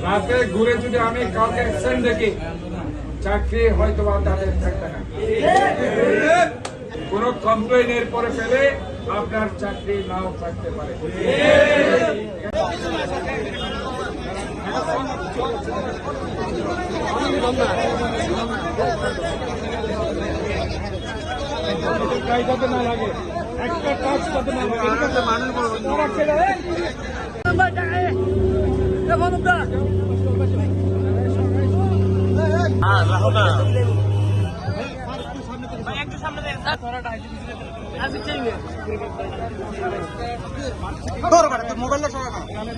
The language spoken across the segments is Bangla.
রাতে ঘুরে যদি আমি কাউকে অ্যাক্সিডেন্ট দেখি, চাকরি হয়তো বা তাদের থাকবে না। কোন কমপ্লেইনের পরে পেলে আপনার চাকরি নাও থাকতে পারে। না লাগে একটা কাজ করতে না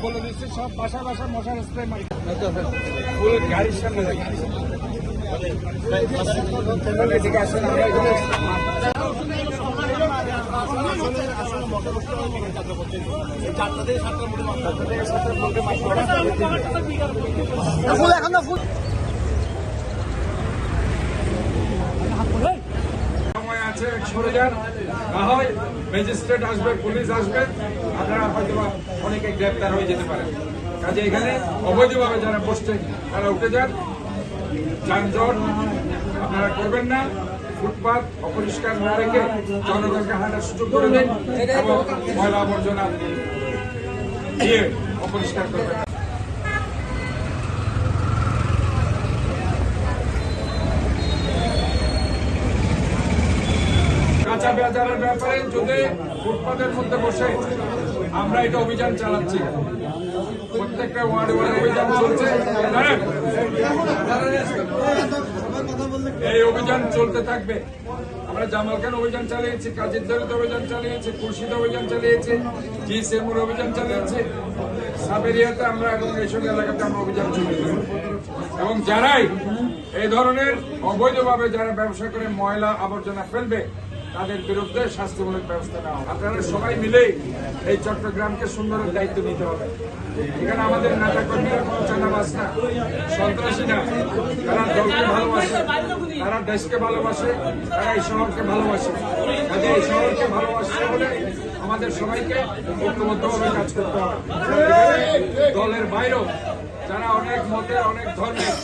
বলে দিচ্ছি, সব বাসা বাসা মশার স্প্রে মারি গাড়ির সামনে সময় আছে, সরে যান, না হয় ম্যাজিস্ট্রেট আসবে, পুলিশ আসবে, আপনারা হয়তো অনেকে গ্রেপ্তার হয়ে যেতে পারেন। কাজে এখানে অবৈধভাবে যারা বসছে তারা উঠে যান। যানজট আপনারা করবেন না, ফুটপাত অপরিষ্কার না রেখে জনগণকে হাঁটার সুযোগ করে দিন এবং ময়লা আবর্জনা দিয়ে অপরিষ্কার করবেন। কাঁচা বাজারের ব্যাপারে যদি ফুটপাতের মধ্যে বসে আমরা এটা অভিযান চালাচ্ছি, প্রত্যেকটা ওয়ার্ডে ওয়ার্ডে অভিযান চলছে। এই অভিযান চলতে থাকবে। আমরা জামালখান অভিযান চালিয়েছি, কাজিরদারিতে অভিযান চালিয়েছি, খুরশিদে অভিযান চালিয়েছি, জিসিএমুর অভিযান চালিয়েছি, সাবেরিয়াতে আমরা এবং এইসব এলাকাতে আমরা অভিযান চালিয়েছি। এবং যারাই এই ধরনের অবৈধভাবে যারা ব্যবসা করে ময়লা আবর্জনা ফেলবে তাদের বিরুদ্ধে শাস্তিমূলক ব্যবস্থা নেওয়া হবে। আপনারা সবাই মিলে এই চট্টগ্রামকে সুন্দরের দায়িত্ব নিতে হবে। এখানে আমাদের নেতা কর্মীরা কোনো চাঁদাবাজ না, সন্ত্রাসী না, তারা দলকে ভালোবাসে, তারা দেশকে ভালোবাসে, তারা এই শহরকে ভালোবাসে। কাজে এই শহরকে ভালোবাসতে হলে আমাদের সবাইকে ঐক্যবদ্ধভাবে কাজ করতে হবে। দলের বাইরেও যারা অনেক মতের, অনেক ধর্মের,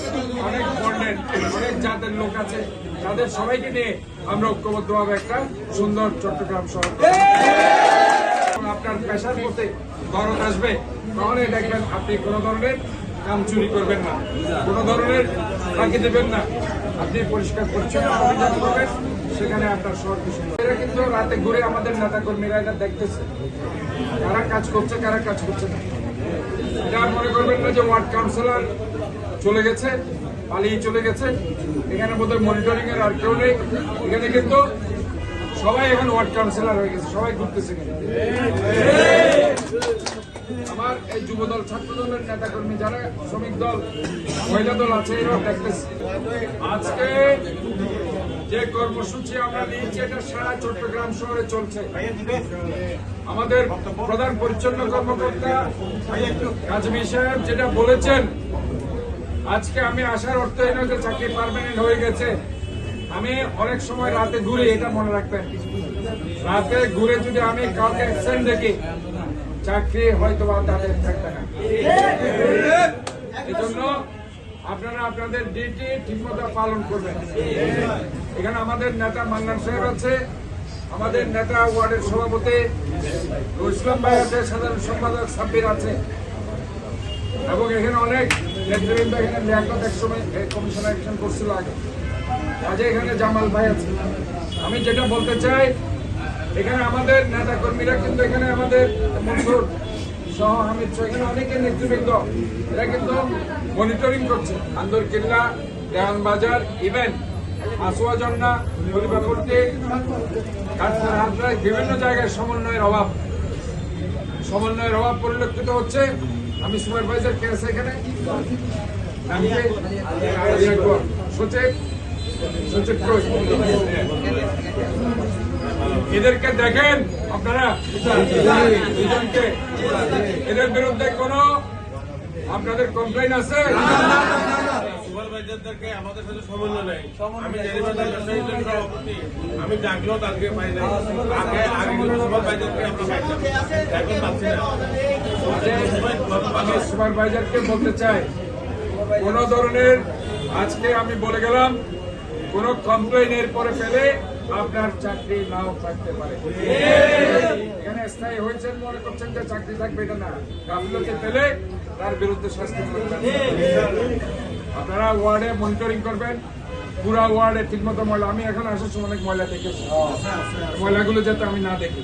অনেক বর্ণের, অনেক জাতের লোক আছে, তাদের সবাইকে নিয়ে আমরা ঐক্যবদ্ধভাবে একটা সুন্দর চট্টগ্রাম শহর। আপনার পেশার মধ্যে দরদ আসবে, তখনই দেখবেন আপনি কোনো ধরনের কাম চুরি করবেন না, কোনো ধরনের ফাঁকি দেবেন না, আপনি পরিষ্কার পরিচ্ছন্ন অভিযান করবেন, সেখানে আপনার শহর সুন্দর। এরা কিন্তু রাতে ঘুরে আমাদের নেতা কর্মীরা এটা দেখতেছে কারা কাজ করছে, কারা কাজ করছে না। এটা মনে করবেন না যে ওয়ার্ড কাউন্সিলর চলে গেছে, পালিয়ে চলে গেছে, এখানে বোধহয় মনিটরিং এর আর কেউ নেই। এখানে কিন্তু সবাই এখন ওয়ার্ড কাউন্সিলর হয়ে গেছে, সবাই ঘুরতেছে। আমার এই যুবদল, ছাত্র দলের নেতা কর্মী যারা, শ্রমিক দল, মহিলা দল আছে, এরাও দেখতেছে। আজকে যে কর্মসূচি আমরা নিয়েছি এটা সারা চট্টগ্রাম শহরে চলছে। আমাদের প্রধান পরিচ্ছন্ন কর্মকর্তা কাজী সাহেব যেটা বলেছেন, আজকে আমি আসার অর্থ এই নয় যে চাকরি পার্মানেন্ট হয়ে গেছে। আমি অনেক সময় রাতে ঘুরে, এটা মনে রাখবেন, রাতে ঘুরে যদি আমি কাউকে অ্যাক্সিডেন্ট দেখি, চাকরি হয়তো বা তাদের থাকবে না। এই জন্য আপনারা আপনাদের ডিউটি ঠিকমতো পালন করবেন। এখানে আমাদের নেতা মান্নান সাহেব আছে, আমাদের নেতা ওয়ার্ডের সভাপতি ইসলাম ভাই আছে, সাধারণ সম্পাদক সাব্বির আছে, এবং এখানে অনেক নেতৃবৃন্দ, এখানে লিয়াকত একসময় কমিশন অ্যাকশন করছিল আগে, কাজে এখানে জামাল ভাই আছে। আমি যেটা বলতে চাই, এখানে আমাদের নেতা কর্মীরা কিন্তু, এখানে আমাদের মনসুর সহ হামিদ সহ এখানে অনেকের নেতৃবৃন্দ, এরা কিন্তু মনিটরিং করছে। আন্দর কিল্লা, দেওয়ান বাজার, ইভেন্ট আসুয়া জন্না, খলিফাপুরটি, কাঠপুর হাতরায় বিভিন্ন জায়গায় সমন্বয়ের অভাব পরিলক্ষিত হচ্ছে। আমি সুপারভাইজার কে আছে এখানে, সচিব এদেরকে দেখেন আপনারা দুজনকে, এদের বিরুদ্ধে কোনো আপনাদের কমপ্লেইন আছে? সুপারভাইজারদেরকে আমাদের সাথে সমন্বয় নেই। আমি সভাপতি, আমি ডাকলেও তাদেরকে পাই না। আগে কিন্তু সুপারভাইজারকে আমরা পাইতাম, এখন পাচ্ছি না। সুপারভাইজারকে বলতে চাই কোন ধরনের আজকে আমি বলে গেলাম কোন কমপ্লেন এর পরে পেলে আপনার চাকরি নাও থাকতে পারে। এখানে স্থায়ী হয়েছেন মনে করছেন যে চাকরি থাকবে, এটা না। গাফিলতি পেলে তার বিরুদ্ধে শাস্তিমূলক ব্যবস্থা। আপনারা ওয়ার্ডে মনিটরিং করবেন, পুরা ওয়ার্ডে ঠিকমতো ময়লা, আমি এখন আসার সময় অনেক ময়লা দেখেছি, ময়লাগুলো যাতে আমি না দেখি।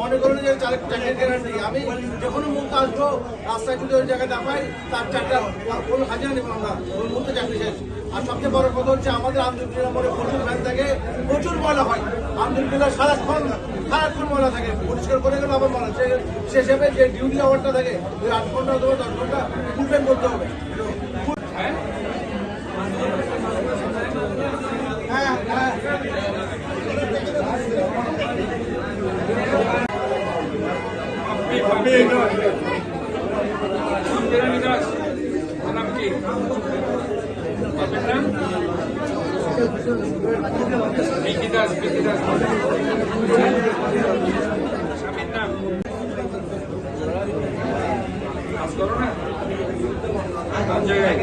মনে করুন যে চাকরির গ্যারান্টি, আমি যখন মুখ আসবো রাস্তায় যদি ওই জায়গায় দাঁড়াই তার চারটা কোনো হাজিরা নেব আমরা, ওই মুহূর্তে চাকরি শেষ। আর সবচেয়ে বড় কথা হচ্ছে আমাদের আন্দোলনের নম্বরে প্রচুর ভ্যান থাকে, প্রচুর ময়লা হয়। আন্দোলনগুলো সারাক্ষণ ময়লা থাকে, পরিষ্কার করে গেলে আবার ময়লা। সে হিসেবে যে ডিউটি আওয়ারটা থাকে ওই 8 ঘন্টা অথবা 10 ঘন্টা ফুল টাইম করতে হবে। নাম কি? আপনার নাম? বিকি দাস। স্বামীর নাম? কাজ করো না? কোন জায়গায়?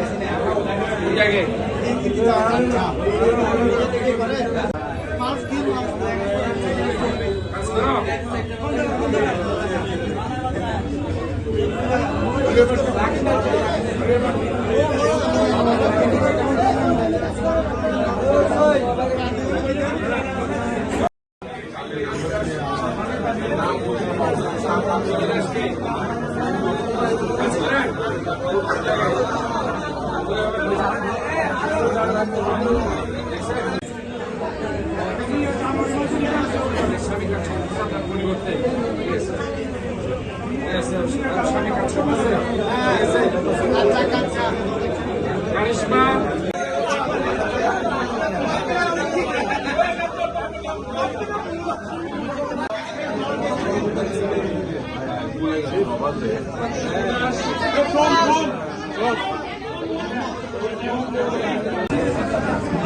কোন জায়গায়? কাজ করো? পরিবর্তে স্বামী কাজ করতেছে, কারিশমা Stop.